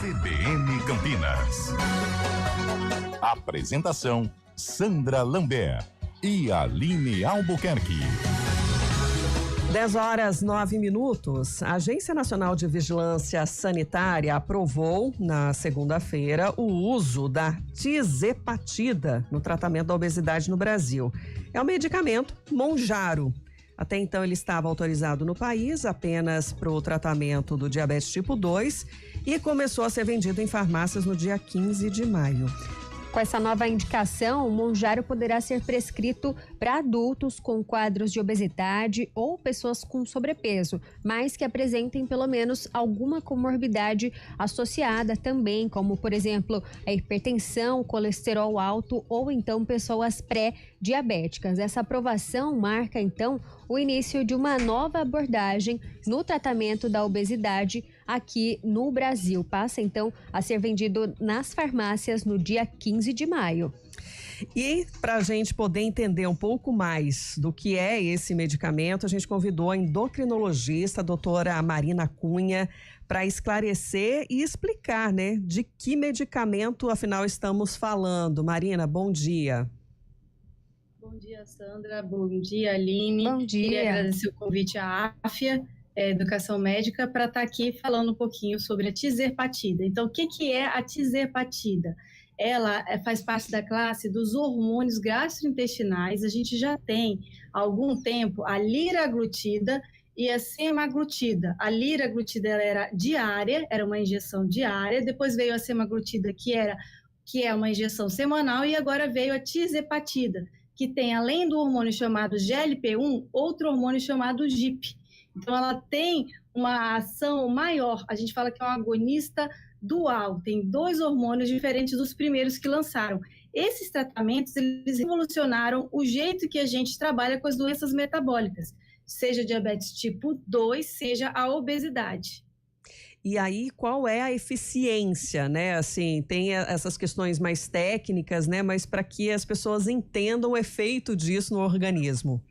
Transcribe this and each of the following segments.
CBN Campinas. Apresentação: Sandra Lambert e Aline Albuquerque. 10h09. A Agência Nacional de Vigilância Sanitária aprovou, na segunda-feira, o uso da tizepatida no tratamento da obesidade no Brasil. É o medicamento Mounjaro. Até então ele estava autorizado no país apenas para o tratamento do diabetes tipo 2 e começou a ser vendido em farmácias no dia 15 de maio. Com essa nova indicação, o Mounjaro poderá ser prescrito para adultos com quadros de obesidade ou pessoas com sobrepeso, mas que apresentem pelo menos alguma comorbidade associada também, como, por exemplo, a hipertensão, colesterol alto ou então pessoas pré-diabéticas. Essa aprovação marca, então, o início de uma nova abordagem no tratamento da obesidade aqui no Brasil. Passa, então, a ser vendido nas farmácias no dia 15 de maio. E para a gente poder entender um pouco mais do que é esse medicamento, a gente convidou a endocrinologista, a doutora Marina Cunha, para esclarecer e explicar, né, de que medicamento, afinal, estamos falando. Marina, bom dia. Bom dia, Sandra. Bom dia, Aline. Bom dia. Queria agradecer o convite à AFIA, Educação Médica, para estar aqui falando um pouquinho sobre a tizepatida. Então, o que é a tizepatida? Ela faz parte da classe dos hormônios gastrointestinais. A gente já tem há algum tempo a liraglutida e a semaglutida. A liraglutida ela era diária, era uma injeção diária. Depois veio a semaglutida, que é uma injeção semanal, e agora veio a tizepatida, que tem, além do hormônio chamado GLP-1, outro hormônio chamado GIP. Então, ela tem uma ação maior. A gente fala que é um agonista dual, tem dois hormônios diferentes dos primeiros que lançaram. Esses tratamentos, eles revolucionaram o jeito que a gente trabalha com as doenças metabólicas, seja diabetes tipo 2, seja a obesidade. E aí, qual é a eficiência, né? Assim, tem essas questões mais técnicas, né? Mas para que as pessoas entendam o efeito disso no organismo.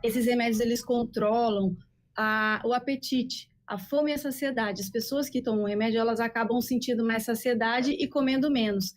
Esses remédios, eles controlam o apetite, a fome e a saciedade. As pessoas que tomam remédio, elas acabam sentindo mais saciedade e comendo menos.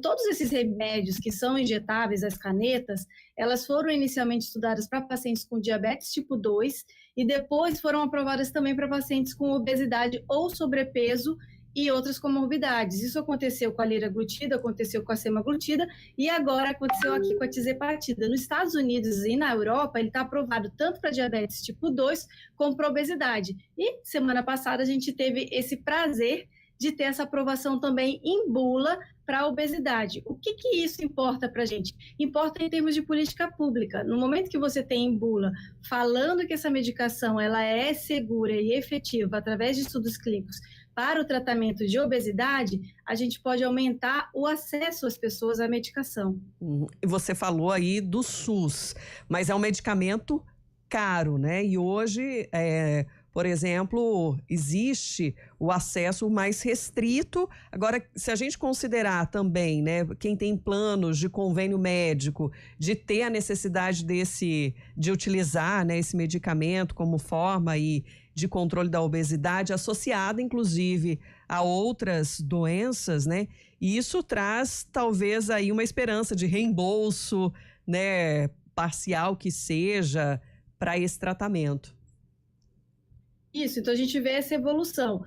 Todos esses remédios que são injetáveis, as canetas, elas foram inicialmente estudadas para pacientes com diabetes tipo 2 e depois foram aprovadas também para pacientes com obesidade ou sobrepeso e outras comorbidades. Isso aconteceu com a liraglutida, aconteceu com a semaglutida e agora aconteceu aqui com a tizepatida. Nos Estados Unidos e na Europa, ele está aprovado tanto para diabetes tipo 2 como para obesidade. E semana passada a gente teve esse prazer de ter essa aprovação também em bula para a obesidade. O que isso importa para a gente? Importa em termos de política pública. No momento que você tem em bula falando que essa medicação ela é segura e efetiva através de estudos clínicos para o tratamento de obesidade, a gente pode aumentar o acesso às pessoas à medicação. Você falou aí do SUS, mas é um medicamento caro, né? E hoje, por exemplo, existe o acesso mais restrito. Agora, se a gente considerar também, né, quem tem planos de convênio médico, de ter a necessidade de utilizar, né, esse medicamento como forma aí de controle da obesidade, associada, inclusive, a outras doenças, né? E isso traz, talvez, aí uma esperança de reembolso, né, parcial que seja, para esse tratamento. Isso, então a gente vê essa evolução.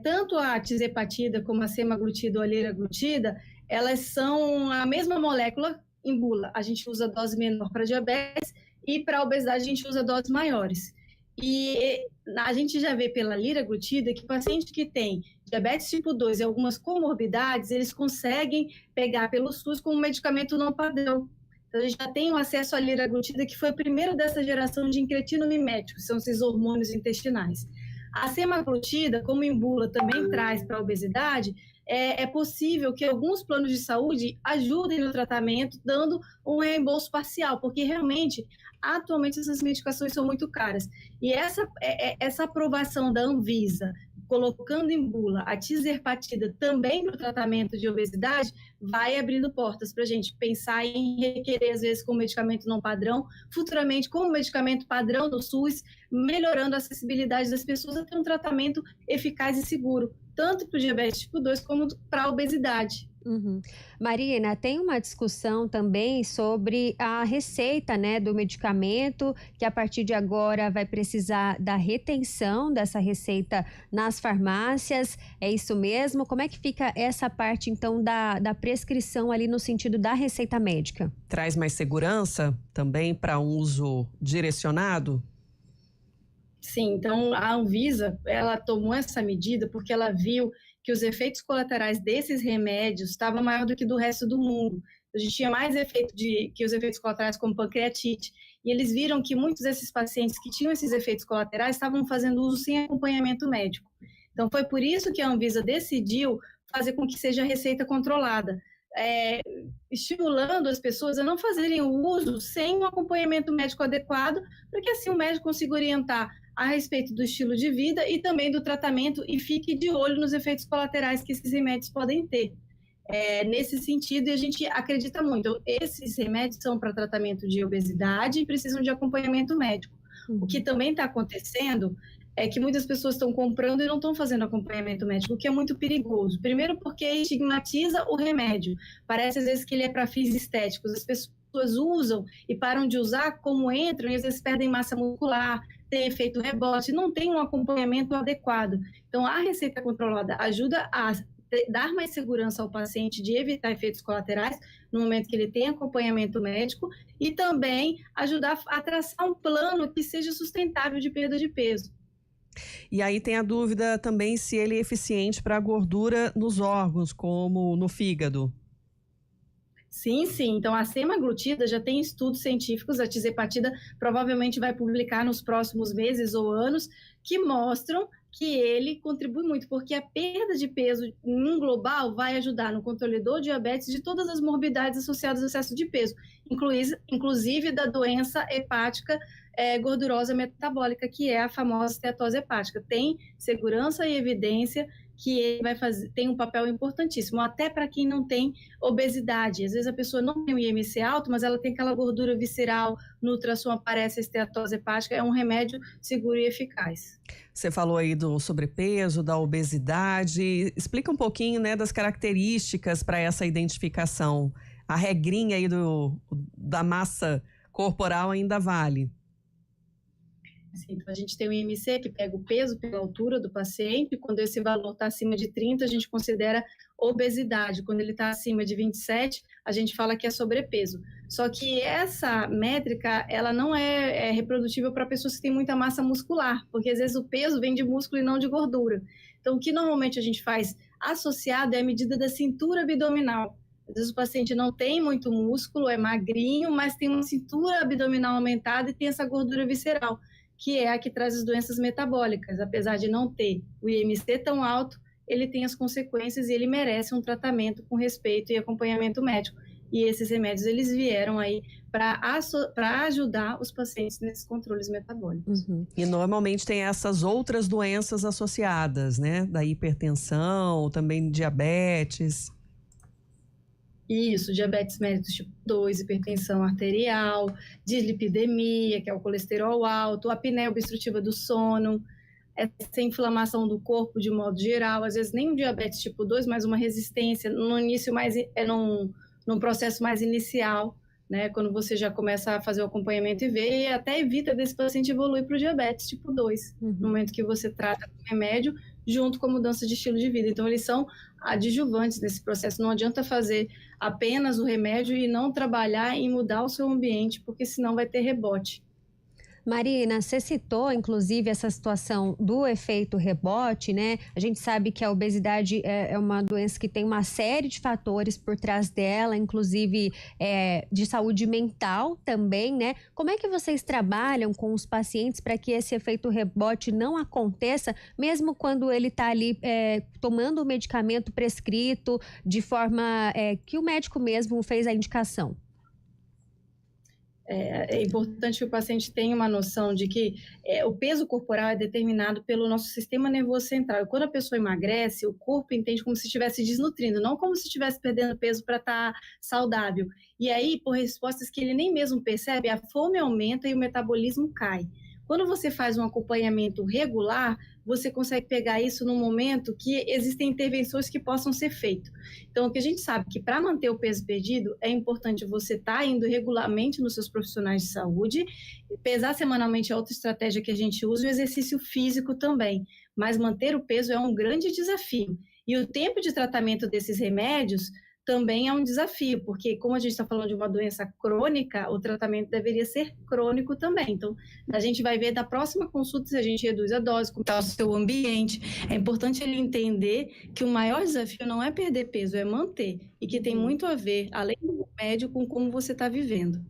Tanto a tizepatida como a semaglutida ou a liraglutida, elas são a mesma molécula em bula. A gente usa dose menor para diabetes e para obesidade a gente usa doses maiores. E a gente já vê pela liraglutida que paciente que tem diabetes tipo 2 e algumas comorbidades, eles conseguem pegar pelo SUS como medicamento não padrão. Então, a gente já tem o acesso à liraglutida, que foi o primeiro dessa geração de incretino mimético, que são esses hormônios intestinais. A semaglutida, como em bula também traz para a obesidade, é possível que alguns planos de saúde ajudem no tratamento, dando um reembolso parcial, porque realmente, atualmente, essas medicações são muito caras. E essa aprovação da Anvisa colocando em bula a tizerpatida também para o tratamento de obesidade, vai abrindo portas para a gente pensar em requerer, às vezes, com medicamento não padrão, futuramente com medicamento padrão do SUS, melhorando a acessibilidade das pessoas a ter um tratamento eficaz e seguro, tanto para o diabetes tipo 2 como para a obesidade. Uhum. Marina, tem uma discussão também sobre a receita, né, do medicamento, que a partir de agora vai precisar da retenção dessa receita nas farmácias. É isso mesmo? Como é que fica essa parte, então, da prescrição ali no sentido da receita médica? Traz mais segurança também para um uso direcionado? Sim, então a Anvisa, ela tomou essa medida porque ela viu que os efeitos colaterais desses remédios estavam maior do que do resto do mundo. A gente tinha mais efeito que os efeitos colaterais como pancreatite, e eles viram que muitos desses pacientes que tinham esses efeitos colaterais estavam fazendo uso sem acompanhamento médico. Então foi por isso que a Anvisa decidiu fazer com que seja receita controlada, estimulando as pessoas a não fazerem o uso sem um acompanhamento médico adequado, para que assim o médico consiga orientar a respeito do estilo de vida e também do tratamento e fique de olho nos efeitos colaterais que esses remédios podem ter. Nesse sentido, e a gente acredita muito, esses remédios são para tratamento de obesidade e precisam de acompanhamento médico. O que também está acontecendo é que muitas pessoas estão comprando e não estão fazendo acompanhamento médico, o que é muito perigoso. Primeiro porque estigmatiza o remédio. Parece às vezes que ele é para fins estéticos. As pessoas usam e param de usar como entram e às vezes perdem massa muscular, tem efeito rebote, não tem um acompanhamento adequado. Então, a receita controlada ajuda a dar mais segurança ao paciente de evitar efeitos colaterais no momento que ele tem acompanhamento médico e também ajudar a traçar um plano que seja sustentável de perda de peso. E aí tem a dúvida também se ele é eficiente para a gordura nos órgãos, como no fígado. Sim, sim. Então, a semaglutida já tem estudos científicos, a tizepatida provavelmente vai publicar nos próximos meses ou anos, que mostram que ele contribui muito, porque a perda de peso em global vai ajudar no controle do diabetes, de todas as morbidades associadas ao excesso de peso, inclusive da doença hepática gordurosa metabólica, que é a famosa esteatose hepática. Tem segurança e evidência que ele tem um papel importantíssimo, até para quem não tem obesidade. Às vezes a pessoa não tem o IMC alto, mas ela tem aquela gordura visceral, no ultrassom aparece a esteatose hepática, é um remédio seguro e eficaz. Você falou aí do sobrepeso, da obesidade. Explica um pouquinho, né, das características para essa identificação. A regrinha aí da massa corporal ainda vale? Sim, então a gente tem o IMC, que pega o peso pela altura do paciente. Quando esse valor está acima de 30, a gente considera obesidade. Quando ele está acima de 27, a gente fala que é sobrepeso. Só que essa métrica, ela não é reprodutível para pessoas que têm muita massa muscular, porque às vezes o peso vem de músculo e não de gordura. Então, o que normalmente a gente faz associado é a medida da cintura abdominal. Às vezes o paciente não tem muito músculo, é magrinho, mas tem uma cintura abdominal aumentada e tem essa gordura visceral, que é a que traz as doenças metabólicas. Apesar de não ter o IMC tão alto, ele tem as consequências e ele merece um tratamento com respeito e acompanhamento médico. E esses remédios, eles vieram aí para ajudar os pacientes nesses controles metabólicos. Uhum. E normalmente tem essas outras doenças associadas, né? Da hipertensão, também diabetes. Isso, diabetes mellitus tipo 2, hipertensão arterial, dislipidemia, que é o colesterol alto, apneia obstrutiva do sono, essa inflamação do corpo de modo geral, às vezes nem um diabetes tipo 2, mas uma resistência, no início num processo mais inicial, né, quando você já começa a fazer o acompanhamento e vê, e até evita desse paciente evoluir para o diabetes tipo 2, no momento que você trata com remédio, junto com a mudança de estilo de vida. Então, eles são adjuvantes nesse processo. Não adianta fazer apenas o remédio e não trabalhar em mudar o seu ambiente, porque senão vai ter rebote. Marina, você citou, inclusive, essa situação do efeito rebote, né? A gente sabe que a obesidade é uma doença que tem uma série de fatores por trás dela, inclusive de saúde mental também, né? Como é que vocês trabalham com os pacientes para que esse efeito rebote não aconteça, mesmo quando ele está ali tomando o medicamento prescrito de forma que o médico mesmo fez a indicação? É importante que o paciente tenha uma noção de que o peso corporal é determinado pelo nosso sistema nervoso central. E quando a pessoa emagrece, o corpo entende como se estivesse desnutrindo, não como se estivesse perdendo peso para estar saudável. E aí, por respostas que ele nem mesmo percebe, a fome aumenta e o metabolismo cai. Quando você faz um acompanhamento regular, você consegue pegar isso num momento que existem intervenções que possam ser feitas. Então, o que a gente sabe que para manter o peso perdido, é importante você estar indo regularmente nos seus profissionais de saúde, pesar semanalmente é outra estratégia que a gente usa, o exercício físico também, mas manter o peso é um grande desafio. E o tempo de tratamento desses remédios também é um desafio, porque como a gente está falando de uma doença crônica, o tratamento deveria ser crônico também. Então, a gente vai ver da próxima consulta se a gente reduz a dose, como está o seu ambiente. É importante ele entender que o maior desafio não é perder peso, é manter. E que tem muito a ver, além do remédio, com como você está vivendo.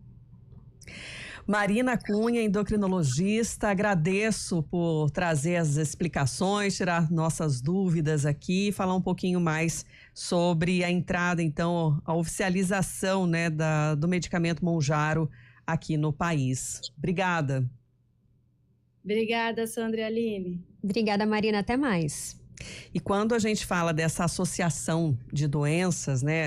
Marina Cunha, endocrinologista, agradeço por trazer as explicações, tirar nossas dúvidas aqui, falar um pouquinho mais sobre a entrada, então, a oficialização, né, do medicamento Mounjaro aqui no país. Obrigada. Obrigada, Sandra e Aline. Obrigada, Marina. Até mais. E quando a gente fala dessa associação de doenças, né,